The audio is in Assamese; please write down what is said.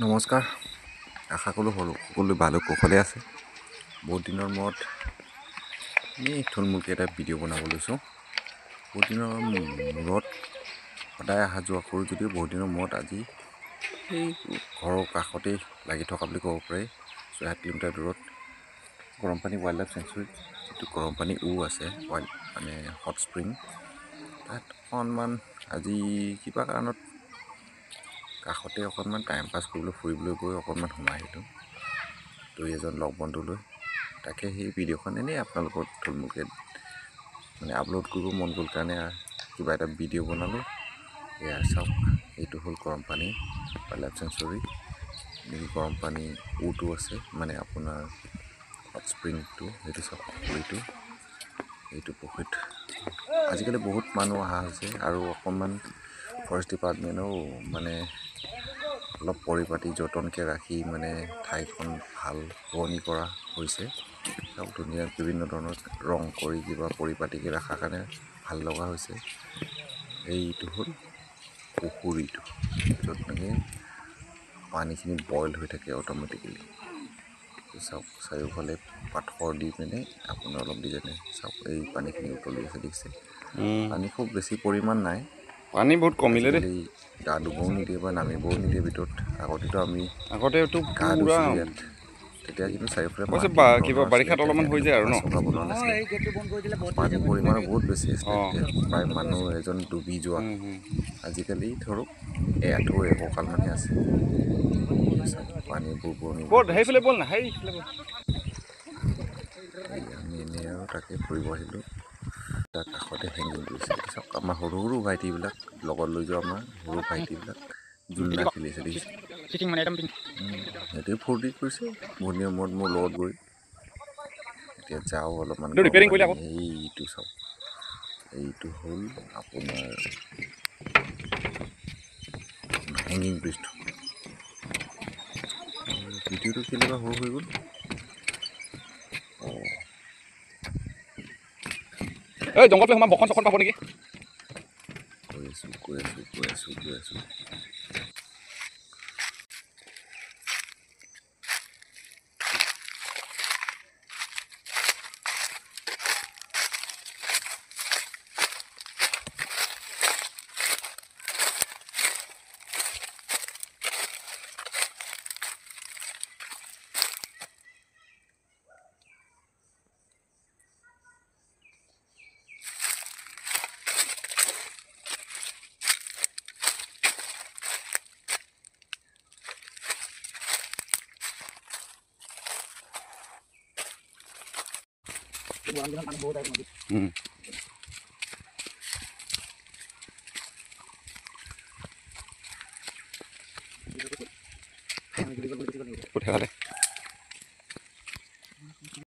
নমস্কাৰ, আশা কৰোঁ সকলো ভালে কুশলে আছে। বহুত দিনৰ মূৰত এনেই থুলমূলকৈ এটা ভিডিঅ' বনাব লৈছোঁ। বহুত দিনৰ মূৰত সদায় অহা যোৱা কৰোঁ যদিও বহুত দিনৰ মূৰত আজি এই ঘৰৰ কাষতেই লাগি থকা বুলি ক'ব পাৰি। ৬ কিলোমিটাৰ দূৰত গৰমপানী ৱাইল্ড লাইফ চেঞ্চুৰীত যিটো গৰমপানী আছে মানে হট স্প্ৰিং, তাত অকণমান আজি কিবা কাৰণত কাষতে অকণমান টাইম পাছ কৰিবলৈ ফুৰিবলৈ গৈ অকণমান সোমাই আহিলোঁ দুই এজন লগ বন্ধু লৈ। তাকে সেই ভিডিঅ'খন এনেই আপোনালোকৰ থুলমূলকৈ মানে আপলোড কৰিব মন গ'ল কাৰণে কিবা এটা ভিডিঅ' বনালোঁ। এয়া চাওক, এইটো হ'ল গৰমপানী ৱাইল্ড লাইফ চেঞ্চুৰী। এনেকৈ গৰমপানী উটো আছে, মানে আপোনাৰ হট স্প্ৰিংটো, সেইটো চাওক পুখুৰীটো। এইটো পুখুৰীত আজিকালি বহুত মানুহ অহা হৈছে আৰু অকণমান ফৰেষ্ট ডিপাৰ্টমেণ্টেও মানে অলপ পৰিপাটি যতনকৈ ৰাখি মানে ঠাইখন ভাল শুৱনি কৰা হৈছে। চাওক ধুনীয়া বিভিন্ন ধৰণৰ ৰং কৰি কিবা পৰিপাটিকৈ ৰখাৰ কাৰণে ভাল লগা হৈছে। এইটো হ'ল পুখুৰীটো, য'ত নেকি পানীখিনি বইল হৈ থাকে অট'মেটিকেলি। চাওক চাৰিওফালে পাথৰ দি পিনে আপোনাৰ অলপ ডিজাইনে চাওক এই পানীখিনি উতলি আছে, দেখিছে? পানী খুব বেছি পৰিমাণ নাই, পানী বহুত কমিলে দেই। আজিকালি গা ধুবও নিদিয়ে বা নামিবও নিদিয়ে ভিতৰত। আগতেতো আমি আগতেতো গা পুৰা ধুইছিলোঁ ইয়াত, তেতিয়া কিন্তু চাৰিওফালে অৱশ্যে মাটি কিবা ধৰণৰ আছিলে। বাৰিষাত অলপমান হৈ যায় আৰু ন? চকা বনোৱা নাছিলে, পানীৰ পৰিমাণো বহুত বেছি আছিলে। অঁ প্ৰায় মানুহ এজন ডুবি যোৱা। আজিকালি ধৰক এআঁঠু একঁকালমানহে আছে। পানীবোৰ বৰণিবোৰ ব'ল সেইফালে ব'ল না, সেইফালে ব'ল। আমি এনেই আৰু তাকে ফুৰিব আহিলোঁ। তাৰ কাষতে হেংগিং কৰিছে। চাওক আমাৰ সৰু সৰু ভাইটিবিলাক লগত লৈ যোৱা আমাৰ সৰু ভাইটিবিলাক জোলনা খেলি আছে, দেখিছে? সিহঁতেও ফূৰ্তি কৰিছে বহুত দিনৰ মূৰত মোৰ লগত গৈ। এতিয়া যাওঁ অলপমান ৰিপেয়াৰিং গৰমপানী। কৰিলে আকৌ। এইটো চাওক, এইটো হ'ল আপোনাৰ হেংগিং ব্ৰিজটো। ভিডিঅ'টো কেলৈ বা সৰু হৈ গ'ল? এই জংঘলটো সোমাই বখন চখন পাব নেকি? গৈ আছোঁ। পঠিয়ালে